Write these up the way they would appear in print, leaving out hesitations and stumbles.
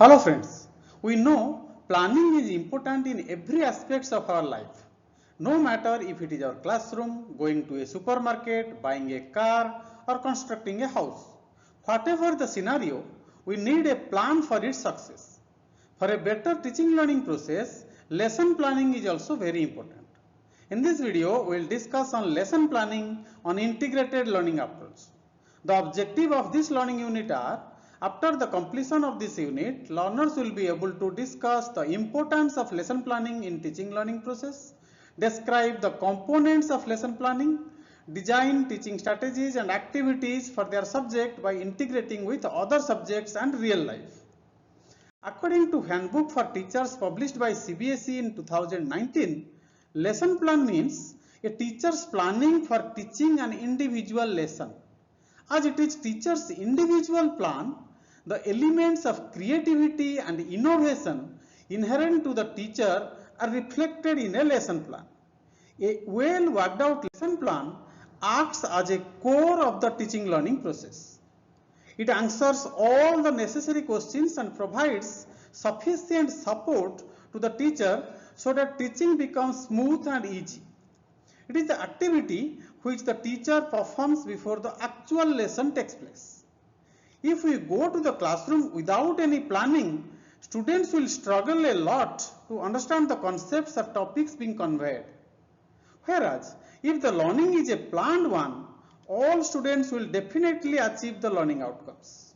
Hello friends, we know planning is important in every aspects of our life. No matter if it is our classroom, going to a supermarket, buying a car or constructing a house. Whatever the scenario, we need a plan for its success. For a better teaching learning process, lesson planning is also very important. In this video, we will discuss on lesson planning on integrated learning approach. The objective of this learning unit are, after the completion of this unit, learners will be able to discuss the importance of lesson planning in teaching learning process, describe the components of lesson planning, design teaching strategies and activities for their subject by integrating with other subjects and real life. According to Handbook for Teachers published by CBSE in 2019, lesson plan means a teacher's planning for teaching an individual lesson. As it is teacher's individual plan, the elements of creativity and innovation inherent to the teacher are reflected in a lesson plan. A well worked out lesson plan acts as a core of the teaching learning process. It answers all the necessary questions and provides sufficient support to the teacher so that teaching becomes smooth and easy. It is the activity which the teacher performs before the actual lesson takes place. If we go to the classroom without any planning, students will struggle a lot to understand the concepts or topics being conveyed. Whereas, if the learning is a planned one, all students will definitely achieve the learning outcomes.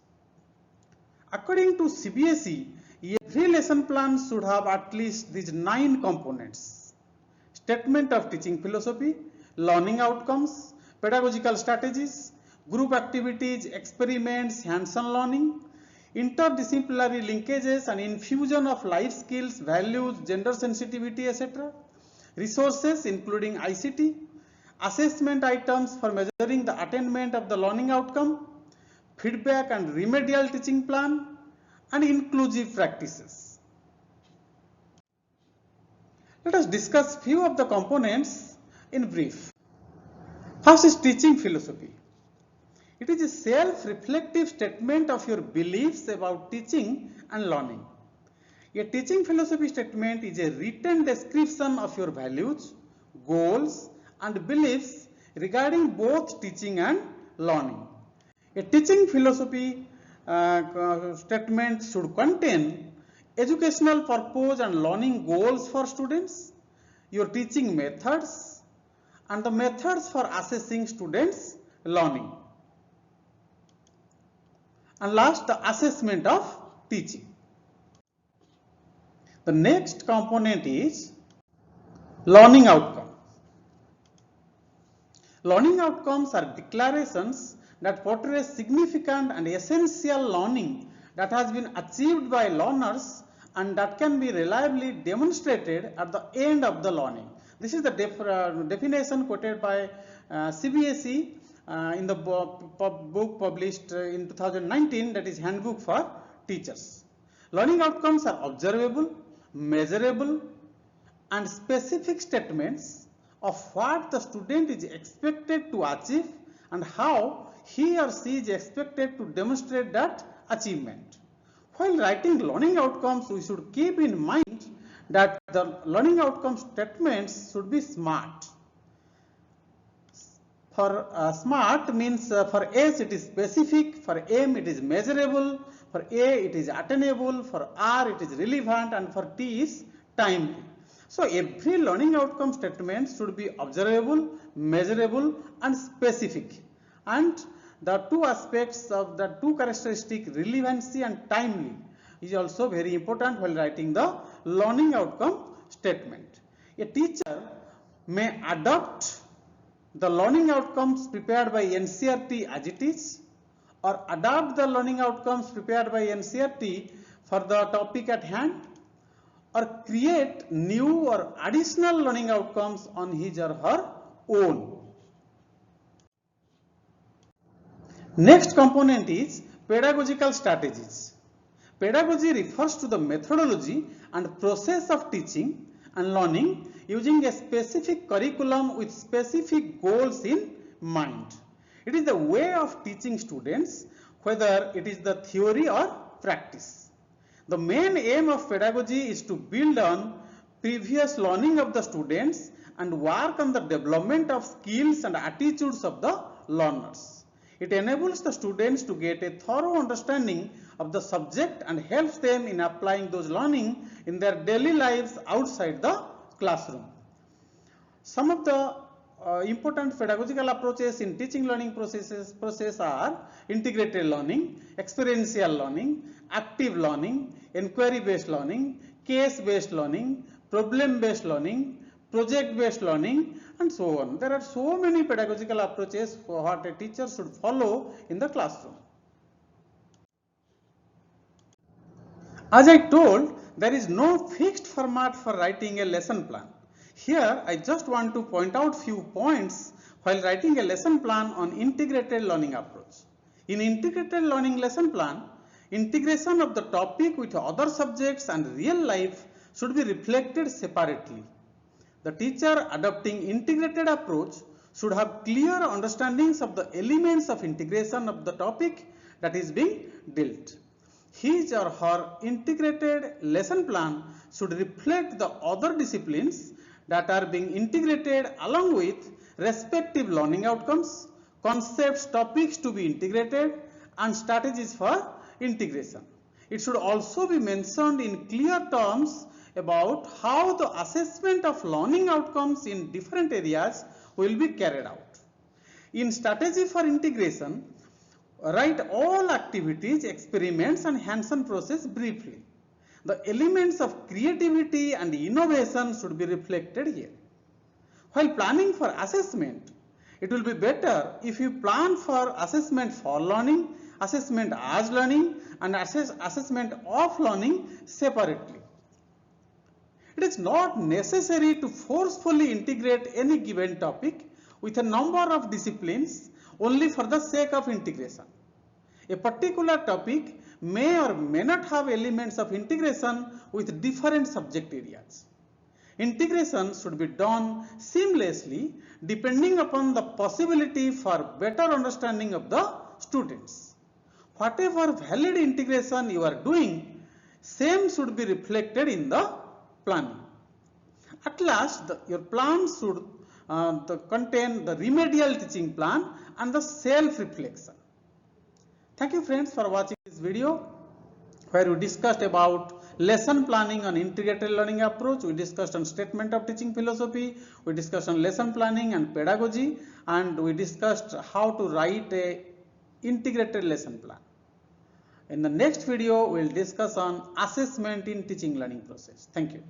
According to CBSE, every lesson plan should have at least these 9 components: statement of teaching philosophy, learning outcomes, pedagogical strategies, group activities, experiments, hands-on learning, interdisciplinary linkages and infusion of life skills, values, gender sensitivity, etc., resources including ICT, assessment items for measuring the attainment of the learning outcome, feedback and remedial teaching plan, and inclusive practices. Let us discuss few of the components in brief. First is teaching philosophy. It is a self-reflective statement of your beliefs about teaching and learning. A teaching philosophy statement is a written description of your values, goals, and beliefs regarding both teaching and learning. A teaching philosophy statement should contain educational purpose and learning goals for students, your teaching methods, and the methods for assessing students' learning. And last, the assessment of teaching. The next component is learning outcome. Learning outcomes are declarations that portray significant and essential learning that has been achieved by learners and that can be reliably demonstrated at the end of the learning. This is the definition quoted by CBSE in the book published in 2019, that is Handbook for Teachers. Learning outcomes are observable, measurable, and specific statements of what the student is expected to achieve and how he or she is expected to demonstrate that achievement. While writing learning outcomes, we should keep in mind that the learning outcome statements should be SMART. For SMART means for S it is specific, for M it is measurable, for A it is attainable, for R it is relevant, and for T is timely. So every learning outcome statement should be observable, measurable, and specific. And the two aspects of the two characteristics, relevancy and timely, is also very important while writing the learning outcome statement. A teacher may adopt the learning outcomes prepared by NCERT as it is, or adapt the learning outcomes prepared by NCERT for the topic at hand, or create new or additional learning outcomes on his or her own. Next component is pedagogical strategies. Pedagogy refers to the methodology and process of teaching and learning using a specific curriculum with specific goals in mind. It is the way of teaching students, whether it is the theory or practice. The main aim of pedagogy is to build on previous learning of the students and work on the development of skills and attitudes of the learners. It enables the students to get a thorough understanding of the subject and helps them in applying those learning in their daily lives outside the classroom. Some of the important pedagogical approaches in teaching learning process are integrated learning, experiential learning, active learning, inquiry based learning, case based learning, problem based learning, project based learning, and so on. There are so many pedagogical approaches for what a teacher should follow in the classroom. As I told, there is no fixed format for writing a lesson plan. Here, I just want to point out few points while writing a lesson plan on integrated learning approach. In integrated learning lesson plan, integration of the topic with other subjects and real life should be reflected separately. The teacher adopting integrated approach should have clear understandings of the elements of integration of the topic that is being dealt. His or her integrated lesson plan should reflect the other disciplines that are being integrated along with respective learning outcomes, concepts, topics to be integrated, and strategies for integration. It should also be mentioned in clear terms about how the assessment of learning outcomes in different areas will be carried out. In strategy for integration, write all activities, experiments, and hands-on process briefly. The elements of creativity and innovation should be reflected here. While planning for assessment, it will be better if you plan for assessment for learning, assessment as learning, and assessment of learning separately. It is not necessary to forcefully integrate any given topic with a number of disciplines only for the sake of integration. A particular topic may or may not have elements of integration with different subject areas. Integration should be done seamlessly depending upon the possibility for better understanding of the students. Whatever valid integration you are doing, same should be reflected in the planning. At last, your plan should contain the remedial teaching plan and the self-reflection. Thank you friends for watching this video where we discussed about lesson planning on integrated learning approach. We discussed on statement of teaching philosophy, we discussed on lesson planning and pedagogy, and we discussed how to write a integrated lesson plan. In the next video, we will discuss on assessment in teaching learning process. Thank you.